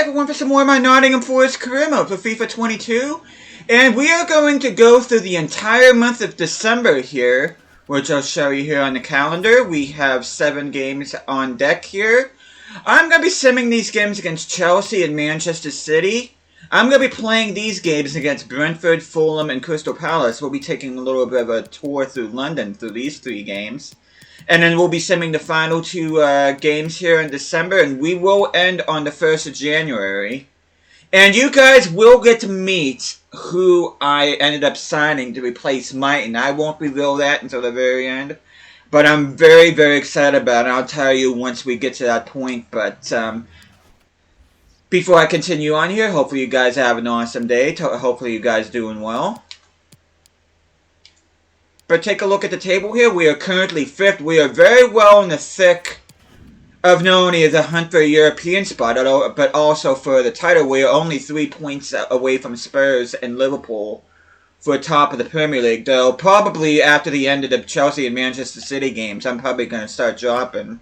everyone for some more of my Nottingham Forest career mode for FIFA 22. And we are going to go through the entire month of December here, which I'll show you here on the calendar. We have 7 games on deck here. I'm going to be simming these games against Chelsea and Manchester City. I'm going to be playing these games against Brentford, Fulham, and Crystal Palace. We'll be taking a little bit of a tour through London through these 3 games. And then we'll be simming the final 2 games here in December, and we will end on the 1st of January. And you guys will get to meet who I ended up signing to replace Mighton. I won't reveal that until the very end. But I'm very, very excited about it. I'll tell you once we get to that point. But before I continue on here, hopefully you guys have an awesome day. Hopefully you guys doing well. But take a look at the table here. We are currently 5th. We are very well in the thick of not only the hunt for a European spot, but also for the title. We are only 3 points away from Spurs and Liverpool for top of the Premier League. Though probably after the end of the Chelsea and Manchester City games, I'm probably going to start dropping.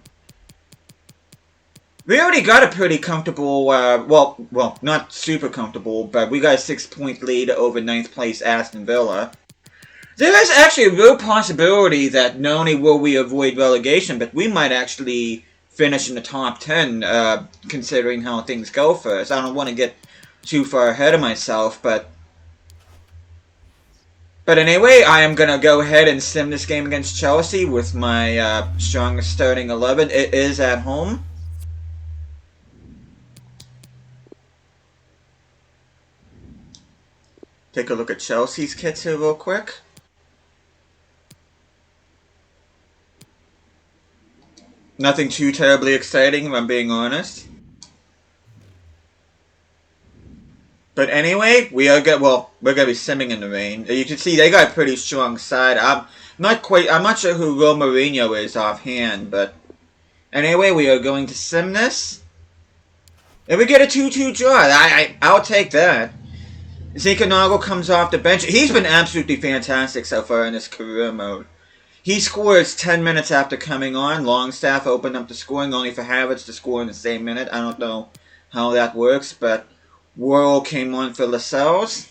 We already got a pretty comfortable, well, not super comfortable, but we got a 6-point lead over 9th place Aston Villa. There is actually a real possibility that not only will we avoid relegation, but we might actually finish in the top 10, considering how things go for us. I don't want to get too far ahead of myself, but anyway, I am going to go ahead and sim this game against Chelsea with my strongest starting 11. It is at home. Take a look at Chelsea's kits here real quick. Nothing too terribly exciting, if I'm being honest. But anyway, we're gonna be simming in the rain. You can see they got a pretty strong side. I'm not sure who Ro Mourinho is offhand, but anyway, we are going to sim this. If we get a 2-2 draw, I'll take that. Zinchenko comes off the bench. He's been absolutely fantastic so far in his career mode. He scores 10 minutes after coming on. Longstaff opened up the scoring only for Havertz to score in the same minute. I don't know how that works, but Worrell came on for Lascelles.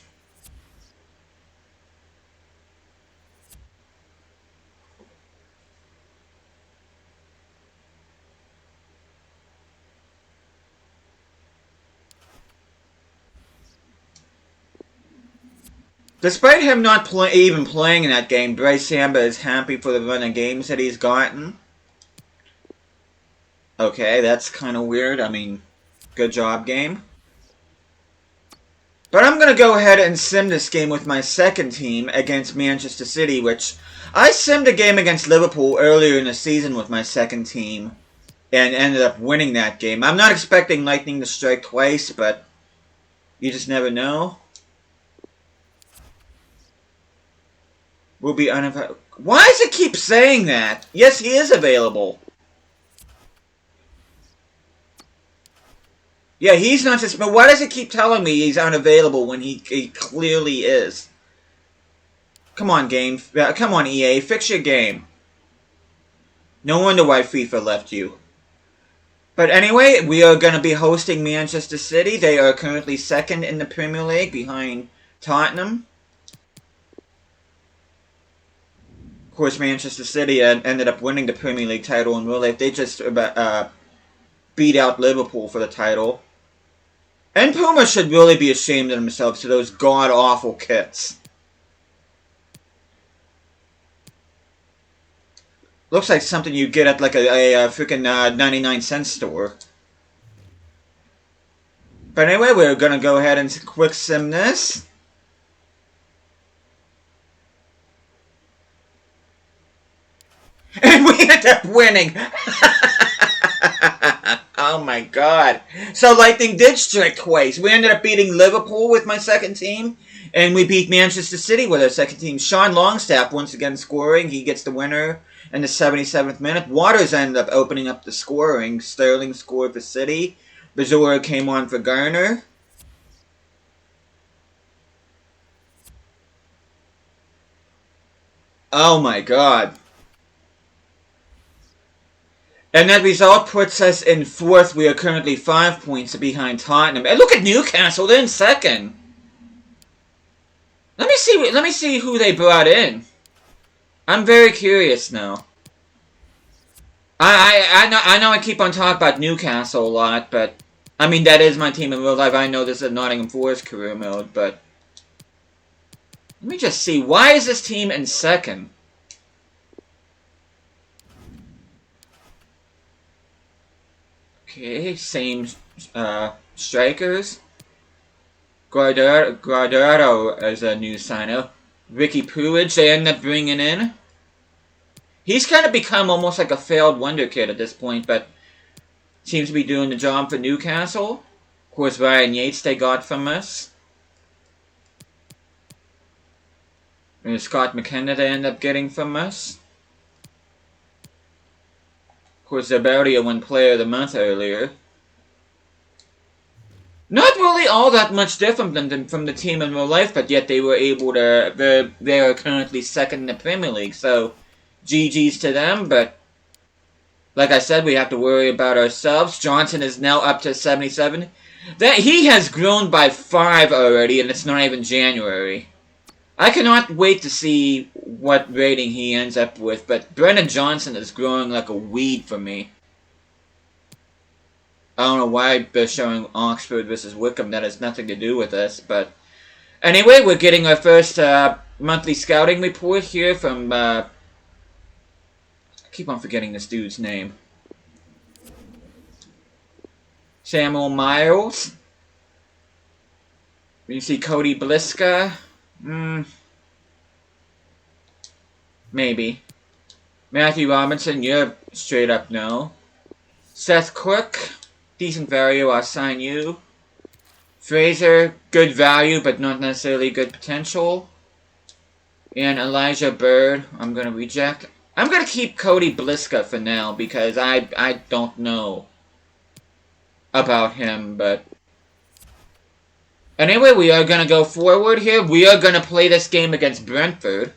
Despite him not even playing in that game, Bryce Samba is happy for the run of games that he's gotten. Okay, that's kind of weird. I mean, good job, game. But I'm going to go ahead and sim this game with my second team against Manchester City, which I simmed a game against Liverpool earlier in the season with my second team and ended up winning that game. I'm not expecting lightning to strike twice, but you just never know. Will be unavailable. Why does it keep saying that? Yes, he is available. Yeah, he's not just... But why does it keep telling me he's unavailable when he clearly is? Come on, game. Come on, EA. Fix your game. No wonder why FIFA left you. But anyway, we are going to be hosting Manchester City. They are currently 2nd in the Premier League behind Tottenham. Of course, Manchester City ended up winning the Premier League title in real life. They just beat out Liverpool for the title. And Puma should really be ashamed of themselves for those god-awful kits. Looks like something you get at like a freaking 99-cent store. But anyway, we're going to go ahead and quick sim this. And we end up winning. Oh my god. So lightning did strike twice. We ended up beating Liverpool with my second team. And we beat Manchester City with our second team. Sean Longstaff once again scoring. He gets the winner in the 77th minute. Waters ended up opening up the scoring. Sterling scored for City. Bazura came on for Garner. Oh my god. And that result puts us in 4th. We are currently 5 points behind Tottenham. And look at Newcastle, they're in 2nd. Let me see who they brought in. I'm very curious now. I know I keep on talking about Newcastle a lot, but I mean that is my team in real life. I know this is Nottingham Forest career mode, but let me just see. Why is this team in 2nd? Okay, same strikers. Guardado as a new signer. Ricky Puig they end up bringing in. He's kind of become almost like a failed wonder kid at this point, but seems to be doing the job for Newcastle. Of course, Ryan Yates they got from us. And Scott McKenna they end up getting from us. Of course, Zabaria won Player of the Month earlier. Not really all that much different than from the team in real life, but yet they were able to. They are currently 2nd in the Premier League, so GG's to them. But like I said, we have to worry about ourselves. Johnson is now up to 77. That he has grown by 5 already, and it's not even January. I cannot wait to see what rating he ends up with, but Brendan Johnson is growing like a weed for me. I don't know why they're showing Oxford versus Wickham. That has nothing to do with us, but anyway, we're getting our first monthly scouting report here from. I keep on forgetting this dude's name. Samuel Miles. You see Cody Bliska. Maybe. Matthew Robinson, you're straight up no. Seth Cook, decent value, I'll sign you. Fraser, good value, but not necessarily good potential. And Elijah Bird, I'm going to reject. I'm going to keep Cody Bliska for now, because I don't know about him, but anyway, we are going to go forward here. We are going to play this game against Brentford.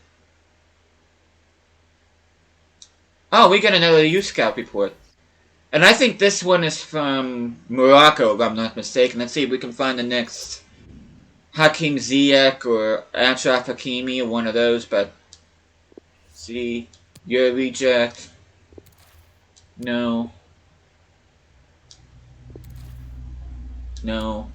Oh, we get another youth scout report. And I think this one is from Morocco, if I'm not mistaken. Let's see if we can find the next Hakim Ziyech or Achraf Hakimi or one of those, but see, you're a reject. No. No.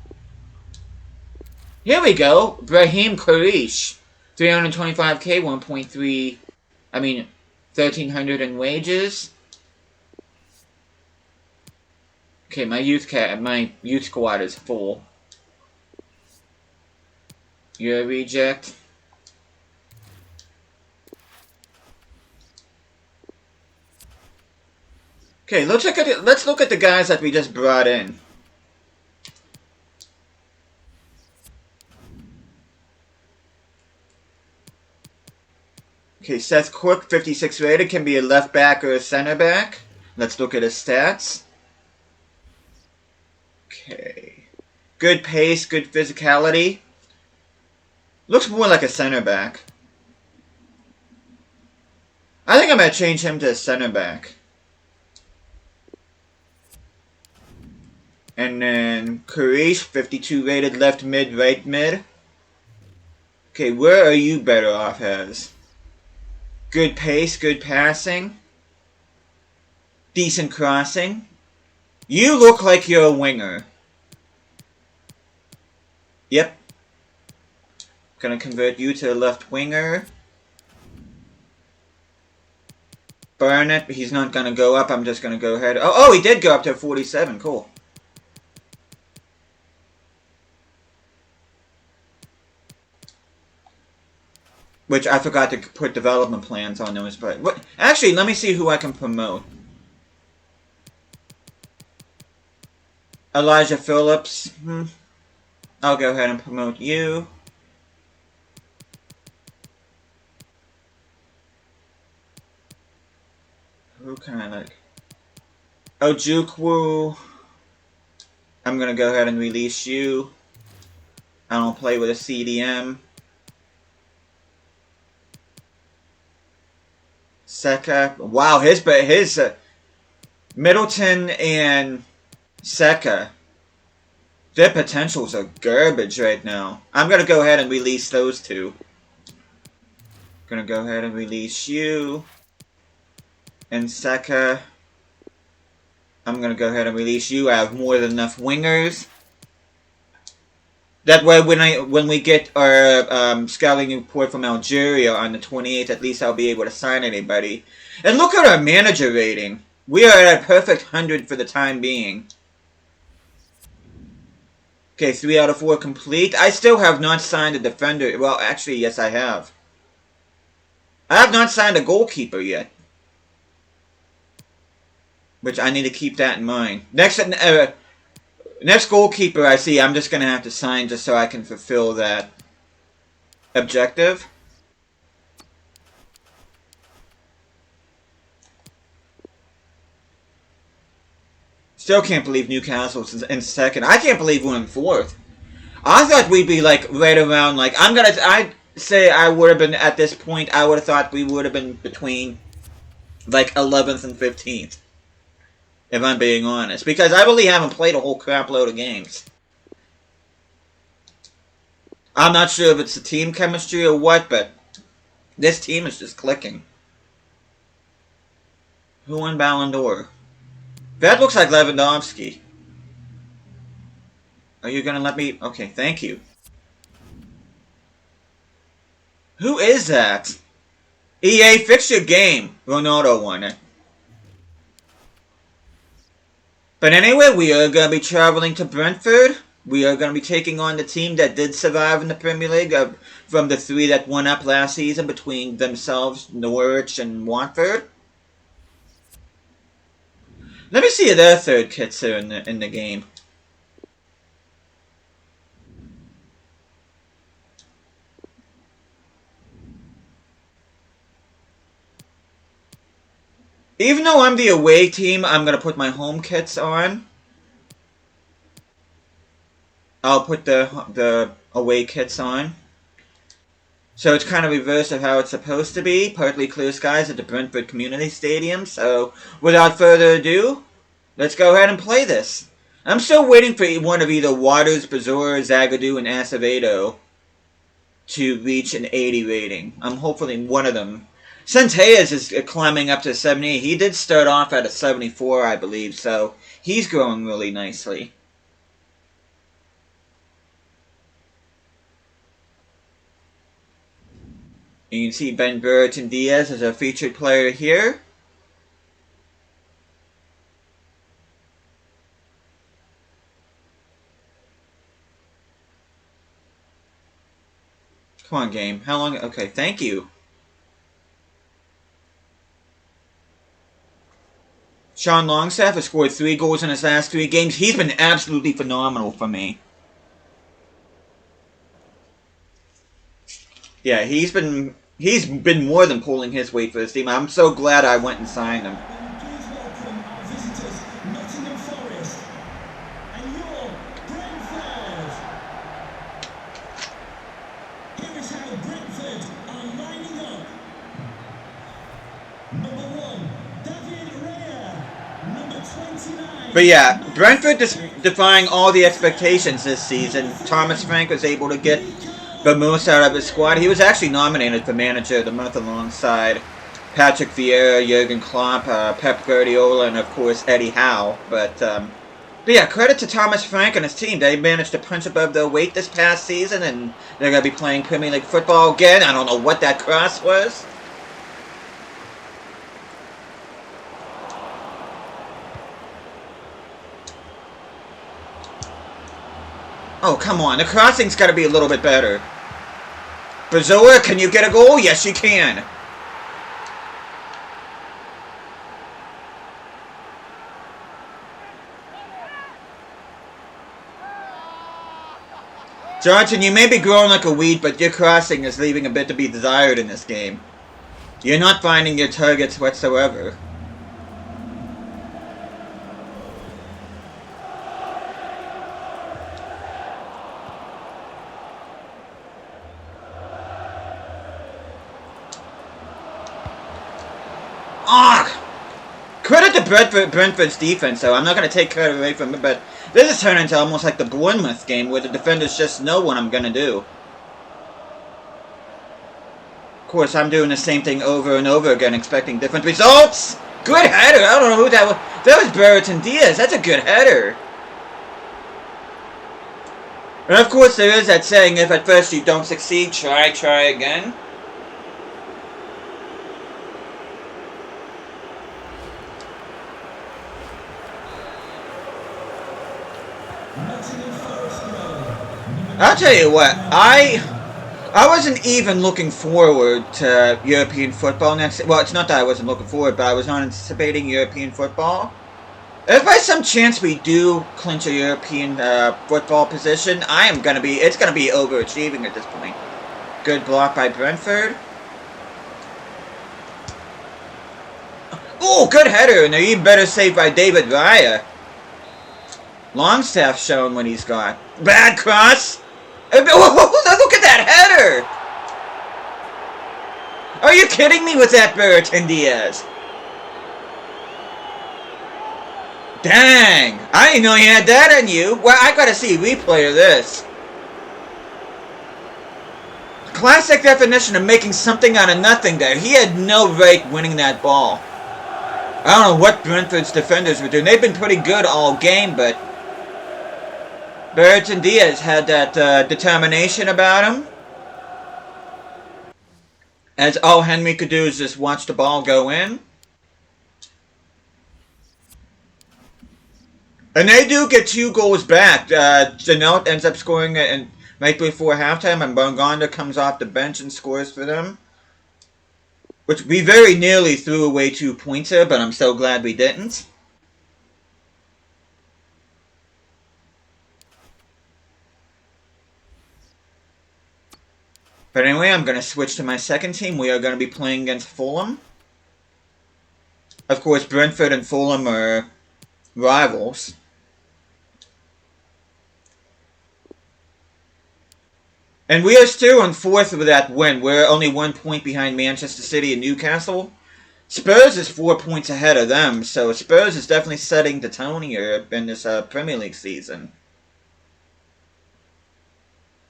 Here we go. Brahim Karish. 325k, 1.3. I mean, 1,300 in wages. Okay, my youth squad is full. You're a reject. Okay, let's look at the guys that we just brought in. Okay, Seth Cook, 56 rated, can be a left back or a center back. Let's look at his stats. Okay. Good pace, good physicality. Looks more like a center back. I think I'm going to change him to a center back. And then Karish, 52 rated, left mid, right mid. Okay, where are you better off as? Good pace, good passing. Decent crossing. You look like you're a winger. Yep. Gonna convert you to a left winger. Barnett, he's not gonna go up. I'm just gonna go ahead. Oh, he did go up to 47. Cool. Which I forgot to put development plans on those, but actually, let me see who I can promote. Elijah Phillips. I'll go ahead and promote you. Who can I like? Ojukwu. I'm gonna go ahead and release you. I don't play with a CDM. Seka. Wow, his Middleton and Seka. Their potentials are garbage right now. I'm going to go ahead and release those two. Going to go ahead and release you and Seka. I'm going to go ahead and release you. I have more than enough wingers. That way, when we get our scouting report from Algeria on the 28th, at least I'll be able to sign anybody. And look at our manager rating. We are at a perfect 100 for the time being. Okay, 3 out of 4 complete. I still have not signed a defender. Well, actually, yes, I have. I have not signed a goalkeeper yet. Which I need to keep that in mind. Next goalkeeper I see, I'm just going to have to sign just so I can fulfill that objective. Still can't believe Newcastle's in second. I can't believe we're in fourth. I thought we'd be like right around like I'd say I would have been at this point. I would have thought we would have been between like 11th and 15th. If I'm being honest, because I really haven't played a whole crap load of games. I'm not sure if it's the team chemistry or what, but this team is just clicking. Who won Ballon d'Or? That looks like Lewandowski. Are you gonna let me? Okay, thank you. Who is that? EA, fix your game. Ronaldo won it. But anyway, we are going to be traveling to Brentford. We are going to be taking on the team that did survive in the Premier League from the 3 that won up last season between themselves, Norwich and Watford. Let me see if their third kits are in the game. Even though I'm the away team, I'm going to put my home kits on. I'll put the away kits on. So it's kind of reverse of how it's supposed to be. Partly clear skies at the Brentford Community Stadium. So without further ado, let's go ahead and play this. I'm still waiting for one of either Waters, Bazor, Zagadou, and Acevedo to reach an 80 rating. I'm hopefully one of them. Centeas is climbing up to 70. He did start off at a 74, I believe, so he's growing really nicely. You can see Ben Burton Diaz as a featured player here. Come on, game. How long? Okay, thank you. Sean Longstaff has scored 3 goals in his last 3 games. He's been absolutely phenomenal for me. Yeah, he's been more than pulling his weight for this team. I'm so glad I went and signed him. Please welcome our visitors, Nottingham Forest, and your Brentford. Here is how Brentford are lining up. Number 1, David Raya. Number 29. But yeah, Brentford defying all the expectations this season. Thomas Frank was able to get the most out of his squad. He was actually nominated for Manager of the Month alongside Patrick Vieira, Jurgen Klopp, Pep Guardiola, and of course Eddie Howe. But yeah, credit to Thomas Frank and his team. They managed to punch above their weight this past season, and they're going to be playing Premier League football again. I don't know what that cross was. Oh, come on. The crossing's got to be a little bit better. Brazoa, can you get a goal? Yes, you can. Johnson, you may be growing like a weed, but your crossing is leaving a bit to be desired in this game. You're not finding your targets whatsoever. Credit to Brentford's defense, so I'm not going to take credit away from it, but this is turning into almost like the Bournemouth game where the defenders just know what I'm going to do. Of course, I'm doing the same thing over and over again, expecting different results. Good header. I don't know who that was. That was Brereton Diaz. That's a good header. And of course, there is that saying, if at first you don't succeed, try again. Nottingham Forest goal. I'll tell you what, I wasn't even looking forward to European football next. Well, it's not that I wasn't looking forward, but I was not anticipating European football. If by some chance we do clinch a European football position, it's gonna be overachieving at this point. Good block by Brentford. Oh, good header, and an even better save by David Raya. Longstaff showing what he's got. Bad cross. Look at that header! Are you kidding me with that, Brereton Diaz? Dang! I didn't know you had that on you. Well, I gotta see a replay of this. Classic definition of making something out of nothing there. He had no right winning that ball. I don't know what Brentford's defenders were doing. They've been pretty good all game, but Brereton Diaz had that determination about him. As all Henry could do is just watch the ball go in. And they do get 2 goals back. Janot ends up scoring it right before halftime, and Bongonda comes off the bench and scores for them. Which we very nearly threw away 2 points here, but I'm so glad we didn't. But anyway, I'm going to switch to my second team. We are going to be playing against Fulham. Of course, Brentford and Fulham are rivals. And we are still on 4th with that win. We're only 1 point behind Manchester City and Newcastle. Spurs is 4 points ahead of them, so Spurs is definitely setting the tone here in this Premier League season.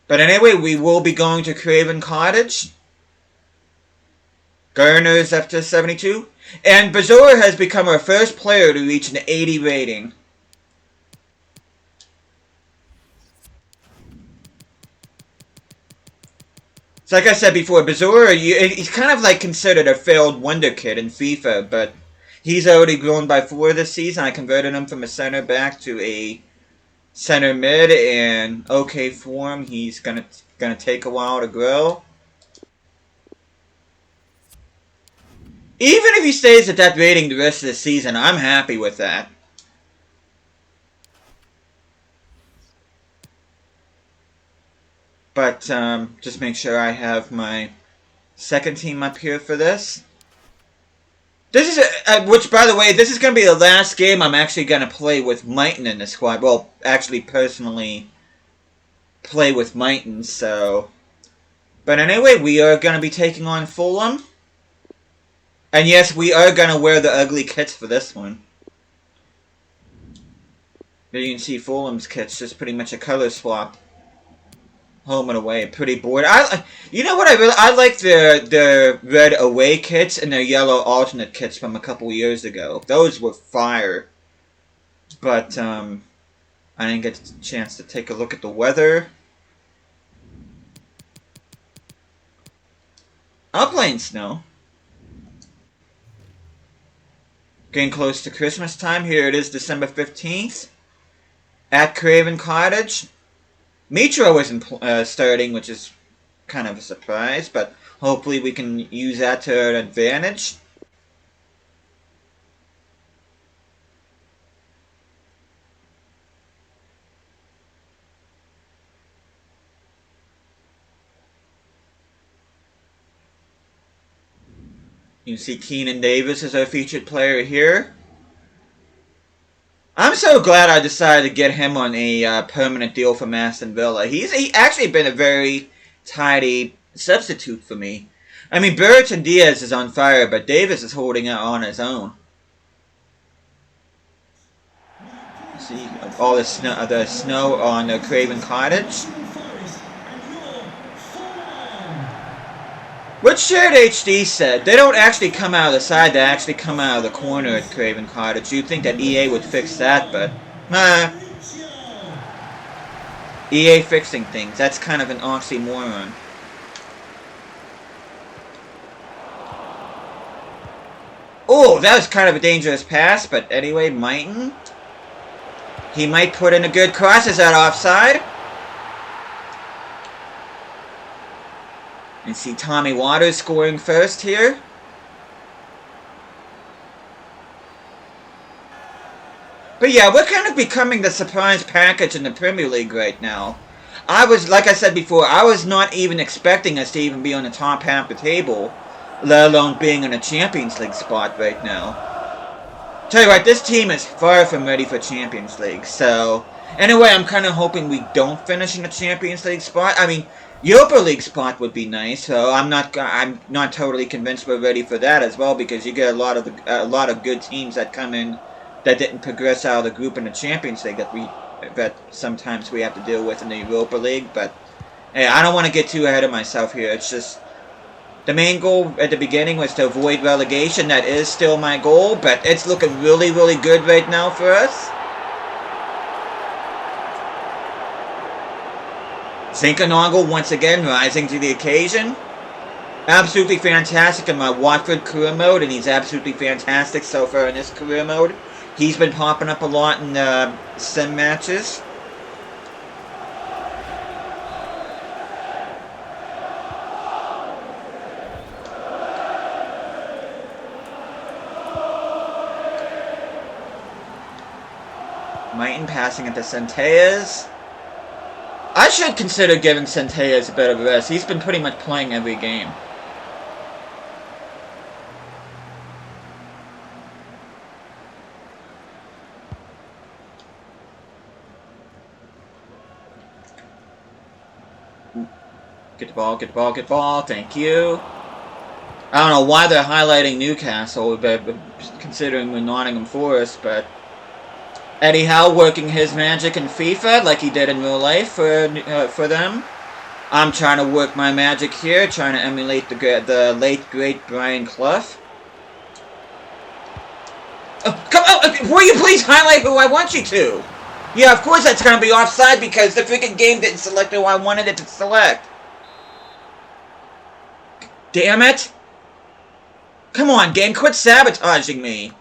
But anyway, we will be going to Craven Cottage. Garner's up to 72. And Bazour has become our first player to reach an 80 rating. So like I said before, Bazour, he's kind of like considered a failed wonder kid in FIFA, but he's already grown by 4 this season. I converted him from a center back to a center mid in okay form. He's gonna take a while to grow. Even if he stays at that rating the rest of the season, I'm happy with that. But just make sure I have my second team up here for this. This is which, by the way, this is going to be the last game I'm actually going to play with Mighton in the squad. Well, actually, personally play with Mighton, so. But anyway, we are going to be taking on Fulham. And yes, we are going to wear the ugly kits for this one. There you can see Fulham's kit's just pretty much a color swap. Home and away, pretty bored. You know what I like the red away kits and the yellow alternate kits from a couple years ago. Those were fire. But I didn't get a chance to take a look at the weather. I'll play in snow. Getting close to Christmas time. Here it is, December 15th. At Craven Cottage. Mitro isn't starting, which is kind of a surprise, but hopefully we can use that to our advantage. You can see Keenan Davis is our featured player here. I'm so glad I decided to get him on a permanent deal from Aston Villa. He's actually been a very tidy substitute for me. I mean, Brereton Diaz is on fire, but Davis is holding it on his own. See all the snow on Craven Cottage. Nottingham Forest and your form. What Shared HD said, they don't actually come out of the side, they actually come out of the corner at Craven Cottage. You'd think that EA would fix that, but EA fixing things, that's kind of an oxymoron. Oh, that was kind of a dangerous pass, but anyway, Mighton. He might put in a good cross. Is that offside? And see Tommy Waters scoring first here. But yeah, we're kind of becoming the surprise package in the Premier League right now. Like I said before, I was not even expecting us to even be on the top half of the table, let alone being in a Champions League spot right now. Tell you what, this team is far from ready for Champions League, so anyway, I'm kind of hoping we don't finish in a Champions League spot. I mean, Europa League spot would be nice, so I'm not totally convinced we're ready for that as well, because you get a lot of good teams that come in that didn't progress out of the group in the Champions League that sometimes we have to deal with in the Europa League. But hey, I don't want to get too ahead of myself here. It's just the main goal at the beginning was to avoid relegation. That is still my goal, but it's looking really, really good right now for us. Zinkernagel once again rising to the occasion. Absolutely fantastic in my Watford career mode, and he's absolutely fantastic so far in this career mode. He's been popping up a lot in sim matches. Mighton passing it to Centellas. I should consider giving Centellas a bit of a rest. He's been pretty much playing every game. Get the ball, get the ball, get the ball. Thank you. I don't know why they're highlighting Newcastle, but considering we're Nottingham Forest, but Eddie Howe working his magic in FIFA like he did in real life for them. I'm trying to work my magic here, trying to emulate the late great Brian Clough. Oh, come on! Will you please highlight who I want you to? Yeah, of course that's gonna be offside because the freaking game didn't select who I wanted it to select. Damn it! Come on, game, quit sabotaging me.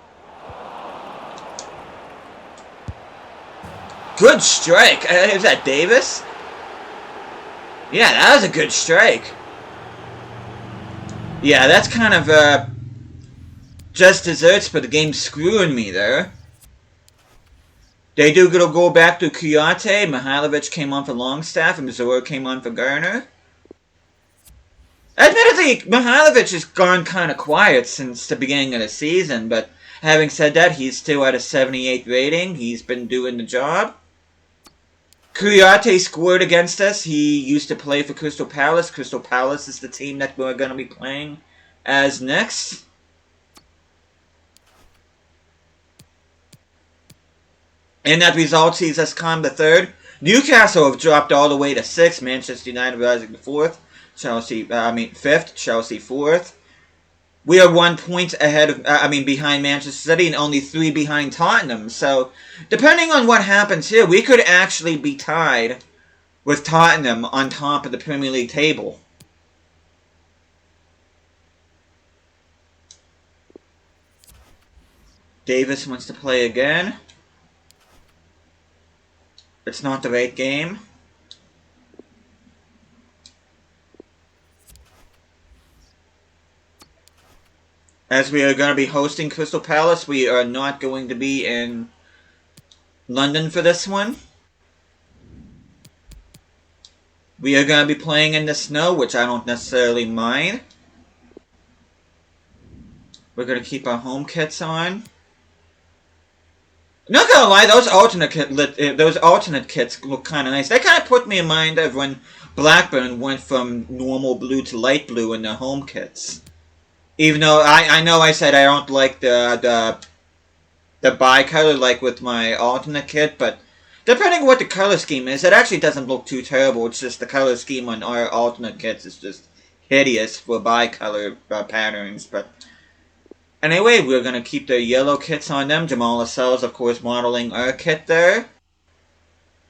Good strike. Is that Davis? Yeah, that was a good strike. Yeah, that's kind of just desserts for the game screwing me there. They do go back to Kuyate. Mihailovic came on for Longstaff, and Mazur came on for Garner. Admittedly, Mihailovic has gone kind of quiet since the beginning of the season, but having said that, he's still at a 78 rating. He's been doing the job. Kuyate scored against us. He used to play for Crystal Palace. Crystal Palace is the team that we're going to be playing as next. And that result sees us come to third. Newcastle have dropped all the way to 6th. Manchester United rising to 4th. Fifth. Chelsea 4th. We are 1 point ahead of, behind Manchester City and only 3 behind Tottenham. So, depending on what happens here, we could actually be tied with Tottenham on top of the Premier League table. Davis wants to play again. It's not the right game. As we are going to be hosting Crystal Palace, we are not going to be in London for this one. We are going to be playing in the snow, which I don't necessarily mind. We're going to keep our home kits on. Not gonna lie, those alternate kits look kind of nice. They kind of put me in mind of when Blackburn went from normal blue to light blue in their home kits. Even though I know I said I don't like the the bicolor like with my alternate kit, but depending on what the color scheme is, it actually doesn't look too terrible. It's just the color scheme on our alternate kits is just hideous for bicolor patterns. But anyway, we're going to keep the yellow kits on them. Jamal Lascelles, of course, modeling our kit there.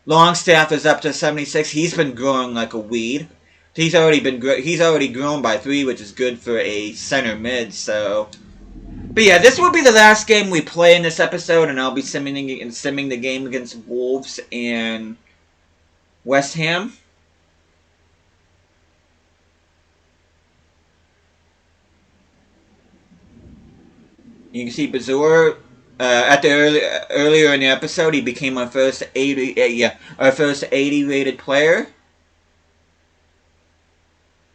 Longstaff is up to 76. He's been growing like a weed. He's already grown by 3, which is good for a center mid, so... But yeah, this will be the last game we play in this episode, and I'll be simming the game against Wolves and West Ham. You can see Bazour at the earlier in the episode. He became our first 80 rated player.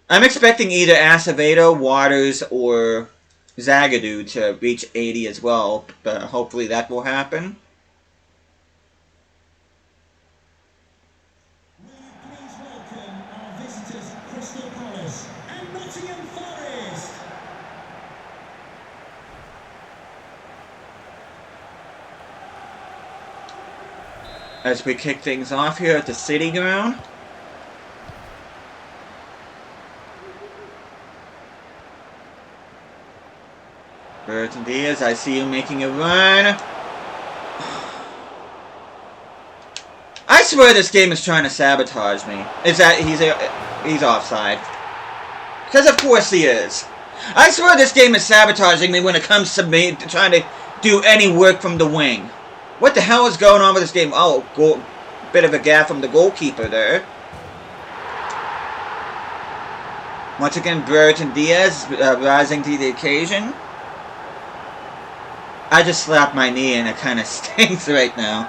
I'm expecting either Acevedo, Waters, or Zagadou to reach 80 as well, but hopefully that will happen. Please welcome our visitors, Crystal Palace and Nottingham Forest. As we kick things off here at the City Ground. Burton Diaz, I see you making a run. I swear this game is trying to sabotage me. Is that he's offside? Because of course he is. I swear this game is sabotaging me when it comes to me trying to do any work from the wing. What the hell is going on with this game? Oh, bit of a gaffe from the goalkeeper there. Once again, Burton Diaz rising to the occasion. I just slapped my knee and it kind of stinks right now.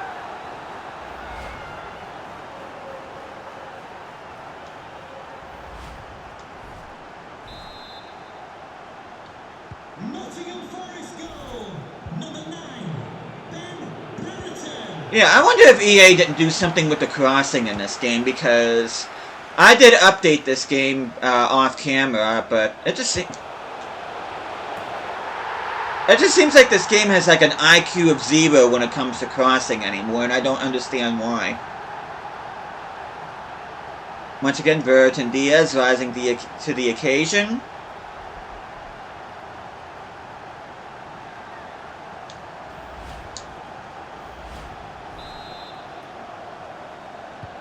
Nottingham Forest goal, number 9, Ben Brereton. Yeah, I wonder if EA didn't do something with the crossing in this game, because I did update this game off camera, but it just seems like this game has like an IQ of 0 when it comes to crossing anymore, and I don't understand why. Once again, Burton Diaz rising to the occasion.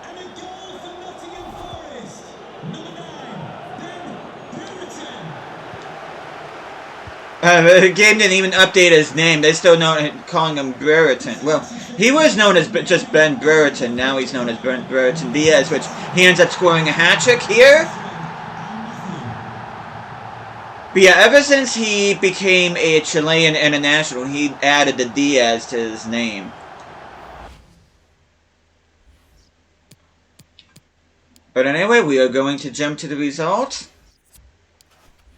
And a goal for Nottingham Forest, number 9, Ben Brereton. The game didn't even update his name. They still calling him Brereton. Well, he was known as just Ben Brereton. Now he's known as Ben Brereton Diaz, which he ends up scoring a hat-trick here. But yeah, ever since he became a Chilean international, he added the Diaz to his name. But anyway, we are going to jump to the results.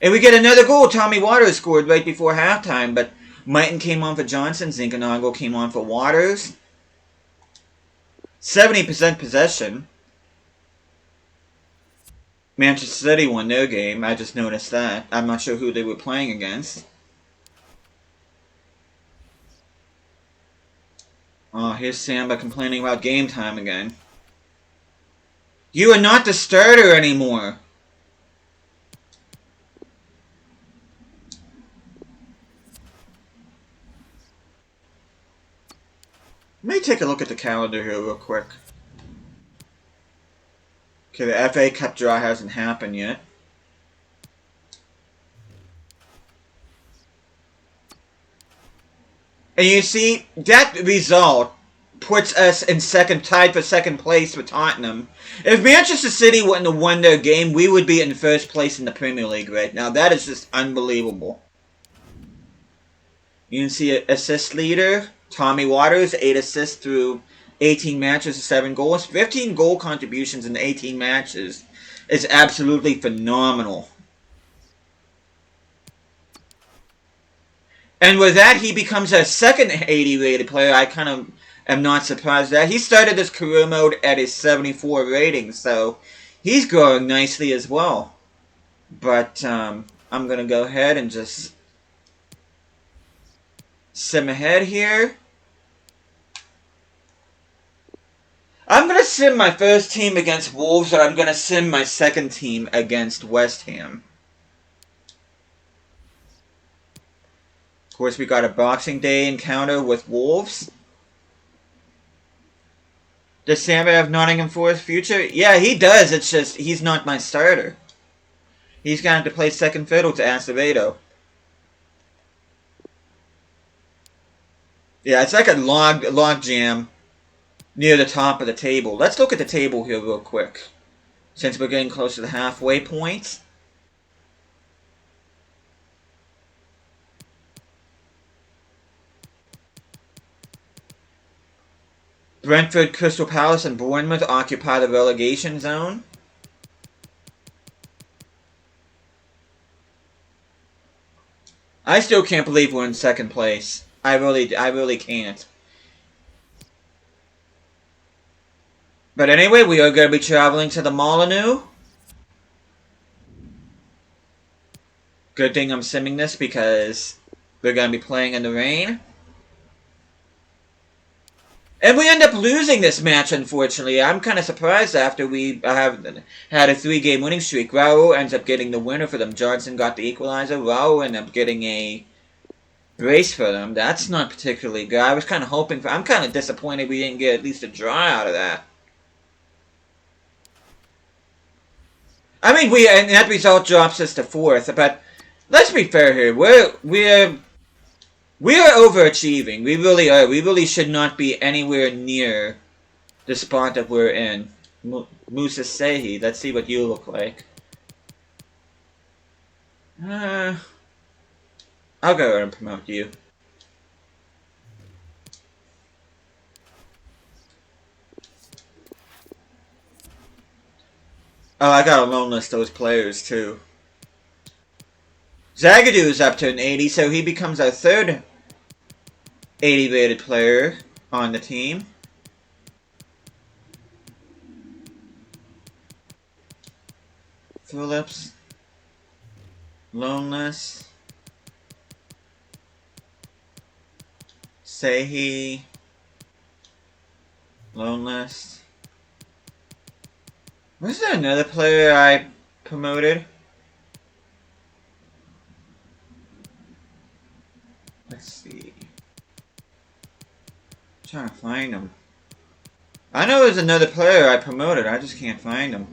And we get another goal. Tommy Waters scored right before halftime, but Mighton came on for Johnson. Zinchenko came on for Waters. 70% possession. Manchester City won their game. I just noticed that. I'm not sure who they were playing against. Oh, here's Samba complaining about game time again. You are not the starter anymore. Let me take a look at the calendar here real quick. Okay, the FA Cup draw hasn't happened yet. And you see, that result puts us in tied for second place with Tottenham. If Manchester City wouldn't have won their game, we would be in first place in the Premier League right now. That is just unbelievable. You can see assist leader, Tommy Waters, 8 assists through 18 matches, 7 goals. 15 goal contributions in 18 matches is absolutely phenomenal. And with that, he becomes a second 80 rated player. I kind of am not surprised at that. He started his career mode at a 74 rating, so he's growing nicely as well. But I'm going to go ahead and just sim ahead here. I'm going to sim my first team against Wolves, or I'm going to sim my second team against West Ham. Of course, we got a Boxing Day encounter with Wolves. Does Sam have Nottingham Forest future? Yeah, he does. It's just, he's not my starter. He's going to have to play second fiddle to Acevedo. Yeah, it's like a log jam near the top of the table. Let's look at the table here real quick, since we're getting close to the halfway point. Brentford, Crystal Palace, and Bournemouth occupy the relegation zone. I still can't believe we're in second place. I really can't. But anyway, we are going to be traveling to the Molineux. Good thing I'm simming this because we're going to be playing in the rain. And we end up losing this match, unfortunately. I'm kind of surprised after we have had a 3-game winning streak. Raul ends up getting the winner for them. Johnson got the equalizer. Raul ended up getting a brace for them. That's not particularly good. I was kind of hoping for... I'm kind of disappointed we didn't get at least a draw out of that. I mean, and that result drops us to 4th, but let's be fair here. We are overachieving. We really are. We really should not be anywhere near the spot that we're in. Musa Sehi, let's see what you look like. I'll go ahead and promote you. Oh, I gotta loan list those players too. Zagadou is up to an 80, so he becomes our third 80 rated player on the team. Phillips. Loanless. Sehi. Loanless. Was there another player I promoted? Let's see. I'm trying to find him. I know there's another player I promoted. I just can't find him.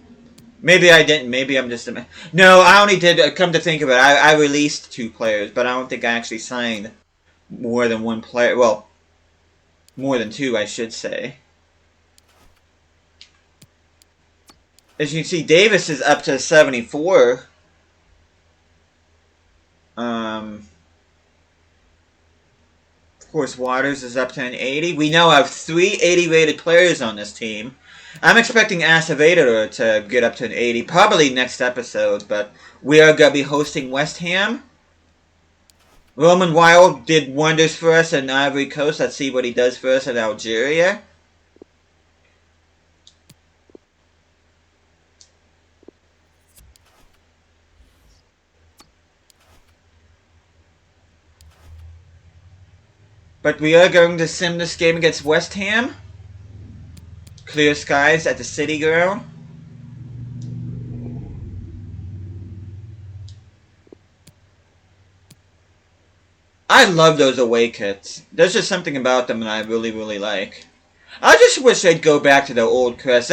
Maybe I didn't. Maybe I'm just a... No, I only did... Come to think of it, I released 2 players, but I don't think I actually signed more than 1 player. Well, more than 2, I should say. As you can see, Davis is up to 74. Of course, Waters is up to an 80. We now have 3 80-rated players on this team. I'm expecting Acevedo to get up to an 80, probably next episode, but we are going to be hosting West Ham. Roman Wild did wonders for us in Ivory Coast. Let's see what he does for us in Algeria. But we are going to sim this game against West Ham. Clear skies at the City Ground. I love those away kits. There's just something about them that I really, really like. I just wish they'd go back to their old crests.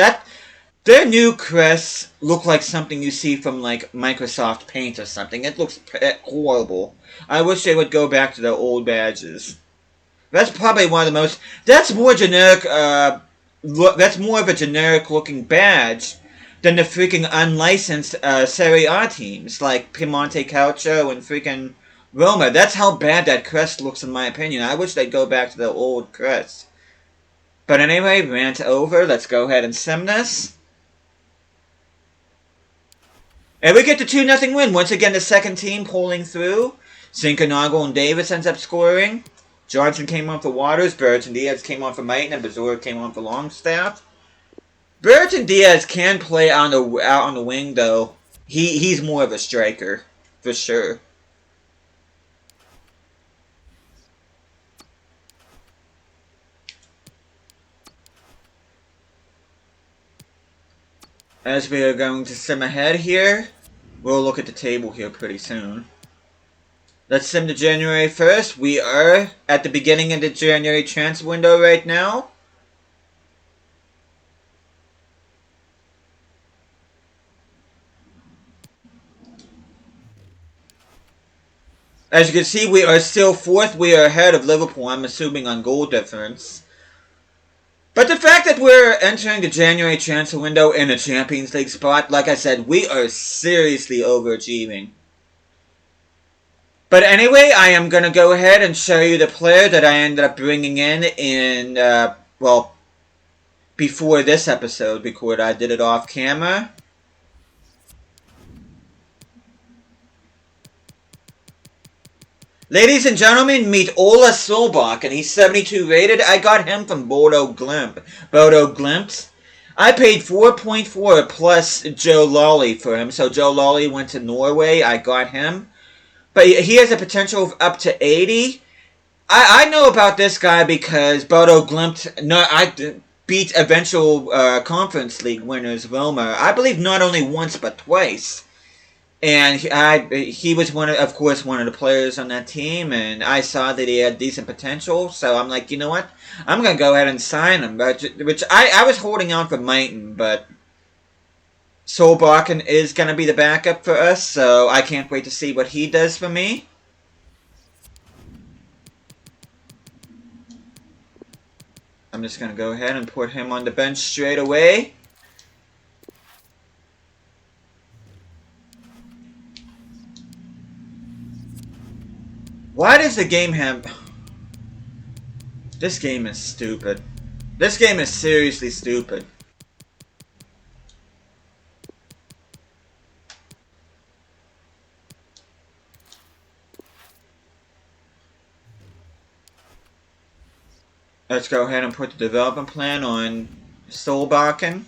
Their new crests look like something you see from like Microsoft Paint or something. It looks horrible. I wish they would go back to their old badges. That's probably one of the most... That's more generic... that's more of a generic-looking badge than the freaking unlicensed Serie A teams, like Piemonte Calcio and freaking Roma. That's how bad that crest looks, in my opinion. I wish they'd go back to the old crest. But anyway, rant over. Let's go ahead and sim this. And we get the 2-0 win. Once again, the second team pulling through. Sinkernagel and Davis ends up scoring. Johnson came on for Waters, Burton Diaz came on for Mighton, and Bazura came on for Longstaff. Burton Diaz can play out on the wing, though. He's more of a striker, for sure. As we are going to sim ahead here, we'll look at the table here pretty soon. Let's sim to January 1st. We are at the beginning of the January transfer window right now. As you can see, we are still 4th. We are ahead of Liverpool, I'm assuming, on goal difference. But the fact that we're entering the January transfer window in a Champions League spot, like I said, we are seriously overachieving. But anyway, I am going to go ahead and show you the player that I ended up bringing in well, before this episode, because I did it off camera. Ladies and gentlemen, meet Ola Solbach, and he's 72 rated. I got him from Bodo Glimt. I paid 4.4 plus Joe Lawley for him. So Joe Lawley went to Norway. I got him. But he has a potential of up to 80. I know about this guy because Bodo Glimt I beat eventual Conference League winners Roma. I believe not only once but twice. And he was of course, one of the players on that team, and I saw that he had decent potential, so I'm like, you know what? I'm going to go ahead and sign him, which I was holding on for Mighton, but Solbakken is going to be the backup for us, so I can't wait to see what he does for me. I'm just going to go ahead and put him on the bench straight away. Why does the game have... This game is stupid. This game is seriously stupid. Let's go ahead and put the development plan on Solbakken.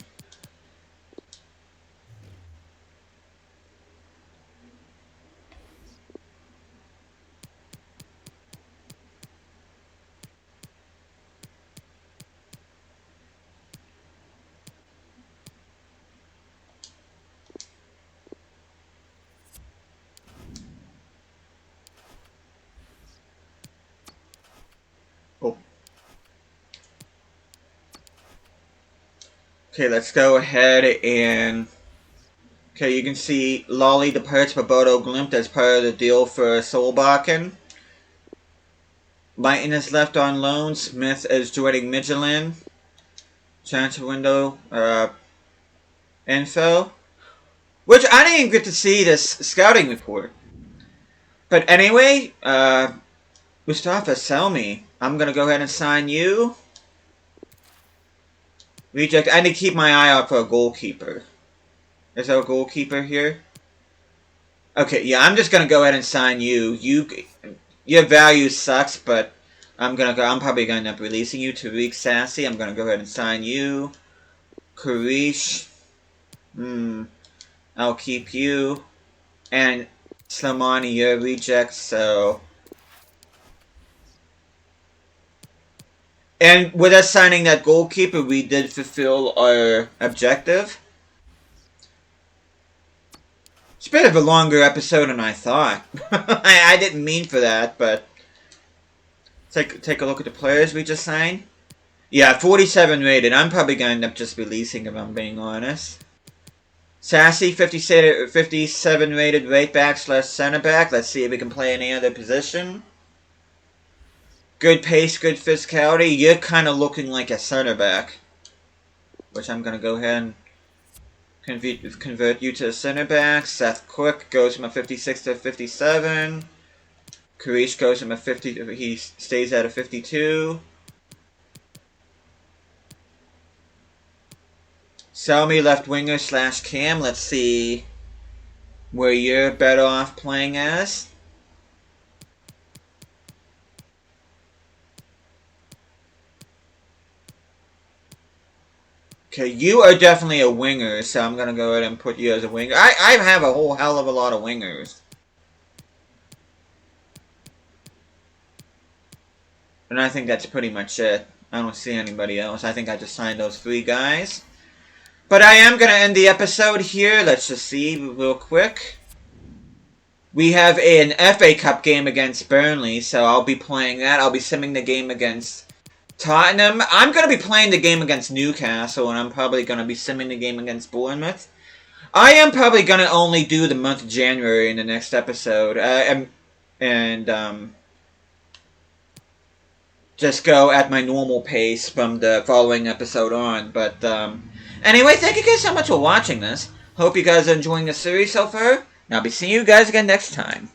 Oh. Okay, let's go ahead and... Okay, you can see Lawley departs for Bodo Glimt as part of the deal for Solbakken. Mighton is left on loan. Smith is joining Midtjylland. Transfer window info. Which I didn't even get to see this scouting report. But anyway, Mustafa Selmy. I'm going to go ahead and sign you. Reject. I need to keep my eye out for a goalkeeper. Is there a goalkeeper here? Okay, yeah, I'm just gonna go ahead and sign you. Your value sucks, but I'm probably gonna end up releasing you. Tariq Sassy. I'm gonna go ahead and sign you. Karish. I'll keep you. And Slimani, you're a reject, so. And with us signing that goalkeeper, we did fulfill our objective. It's a bit of a longer episode than I thought. I didn't mean for that, but take a look at the players we just signed. Yeah, 47 rated. I'm probably going to end up just releasing him, if I'm being honest. Sassy, 57 rated right back / center back. Let's see if we can play any other position. Good pace, good physicality. You're kind of looking like a center back. Which I'm going to go ahead and convert you to a center back. Seth Cook goes from a 56 to a 57. Karish goes from a 50. He stays at a 52. Selmy left winger / cam. Let's see where you're better off playing as. Okay, you are definitely a winger, so I'm going to go ahead and put you as a winger. I have a whole hell of a lot of wingers. And I think that's pretty much it. I don't see anybody else. I think I just signed those 3 guys. But I am going to end the episode here. Let's just see real quick. We have an FA Cup game against Burnley, so I'll be playing that. I'll be simming the game against Tottenham. I'm going to be playing the game against Newcastle, and I'm probably going to be simming the game against Bournemouth. I am probably going to only do the month of January in the next episode. Just go at my normal pace from the following episode on. But anyway, thank you guys so much for watching this. Hope you guys are enjoying the series so far. And I'll be seeing you guys again next time.